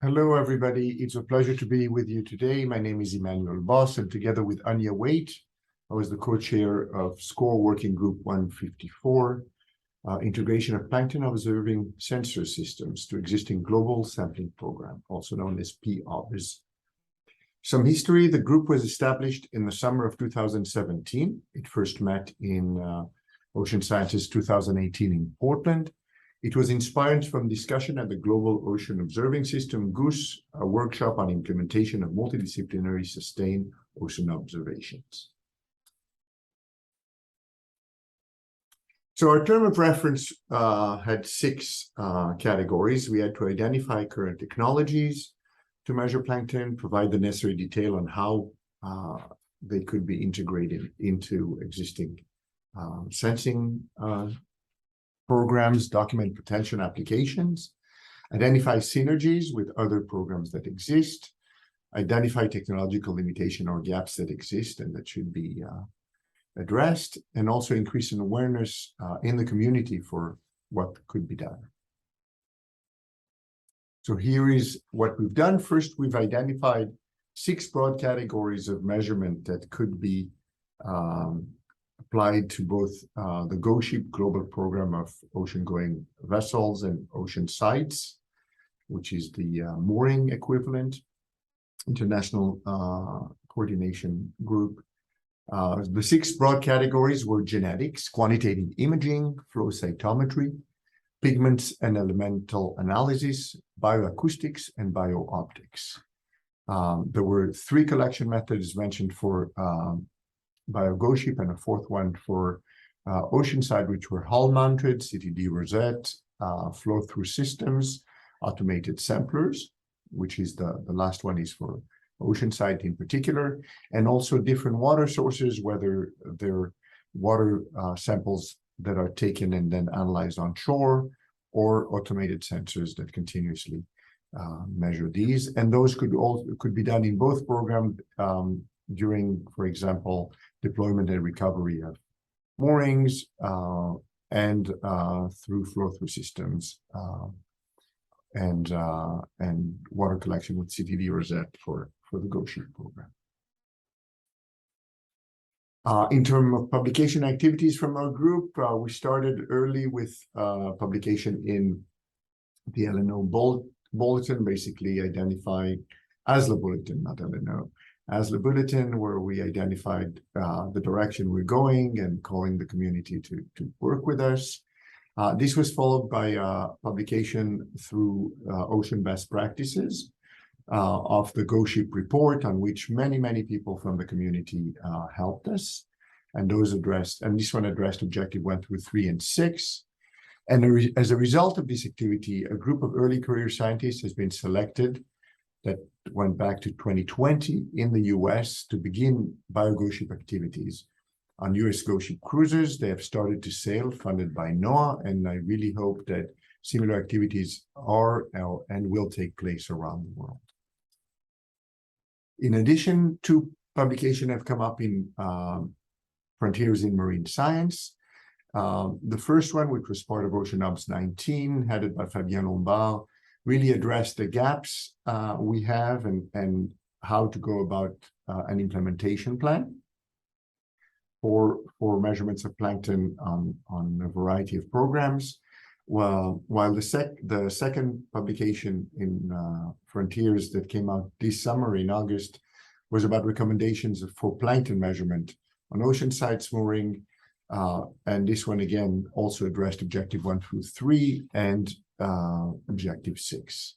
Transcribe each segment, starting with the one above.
Hello, everybody. It's a pleasure to be with you today. My name is Emmanuel, and together with Anya Waite, I was the co-chair of SCORE Working Group 154, integration of plankton-observing sensor systems to existing global sampling program, also known as P-OBS. Some history: the group was established in the summer of 2017. It first met in Ocean Sciences 2018 in Portland. It was inspired from discussion at the Global Ocean Observing System, GOOS, a workshop on implementation of multidisciplinary sustained ocean observations. So our term of reference had six categories. We had to identify current technologies to measure plankton, provide the necessary detail on how they could be integrated into existing sensing programs, document potential applications, identify synergies with other programs that exist, identify technological limitation or gaps that exist and that should be addressed, and also increase an awareness in the community for what could be done. So here is what we've done. First, we've identified six broad categories of measurement that could be applied to both the GoShip global program of ocean-going vessels and ocean sites, which is the mooring equivalent, international coordination group. The six broad categories were genetics, quantitative imaging, flow cytometry, pigments and elemental analysis, bioacoustics, and biooptics. There were three collection methods mentioned for BioGoShip and a fourth one for Oceanside, which were hull-mounted, CTD rosette, flow-through systems, automated samplers, which is the last one is for Oceanside in particular, and also different water sources, whether they're water samples that are taken and then analyzed on shore, or automated sensors that continuously measure these. And those could be done in both programs during, for example, deployment and recovery of moorings and through flow-through systems and water collection with CTD rosette for the GoShip program. In terms of publication activities from our group, we started early with publication in the LNO bulletin, basically identifying ASLA bulletin, not LNO. ASLA bulletin, where we identified the direction we're going and calling the community to work with us. This was followed by publication through Ocean Best Practices of the GoShip report, on which many people from the community helped us. And this one addressed objective 1 through 3 and 6. And as a result of this activity, a group of early career scientists has been selected that went back to 2020 in the US to begin BioGoShip activities on US GoShip cruisers. They have started to sail, funded by NOAA, and I really hope that similar activities are and will take place around the world. In addition, two publications have come up in Frontiers in Marine Science. The first one, which was part of OceanObs 19, headed by Fabien Lombard, really addressed the gaps we have and how to go about an implementation plan for measurements of plankton on a variety of programs. While the second publication in Frontiers that came out this summer in August was about recommendations for plankton measurement on ocean sites mooring, and this one again also addressed objective 1 through 3 and objective 6.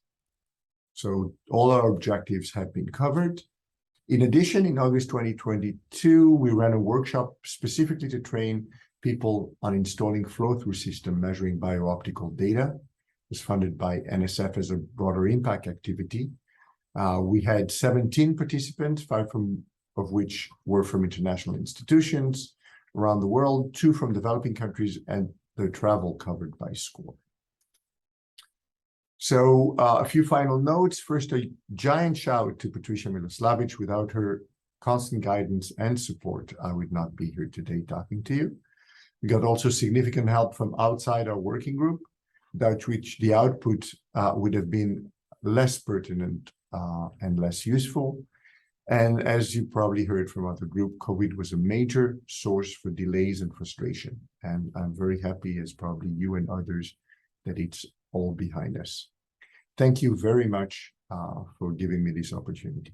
So all our objectives have been covered. In addition, in August 2022, we ran a workshop specifically to train people on installing flow-through system measuring biooptical data. It was funded by NSF as a broader impact activity. We had 17 participants, 5 of which were from international institutions around the world, 2 from developing countries, and their travel covered by SCORE. So a few final notes. First, a giant shout to Patricia Miloslavic. Without her constant guidance and support, I would not be here today talking to you. We got also significant help from outside our working group, without which the output would have been less pertinent and less useful. And as you probably heard from other group, COVID was a major source for delays and frustration. And I'm very happy, as probably you and others, that it's all behind us. Thank you very much for giving me this opportunity.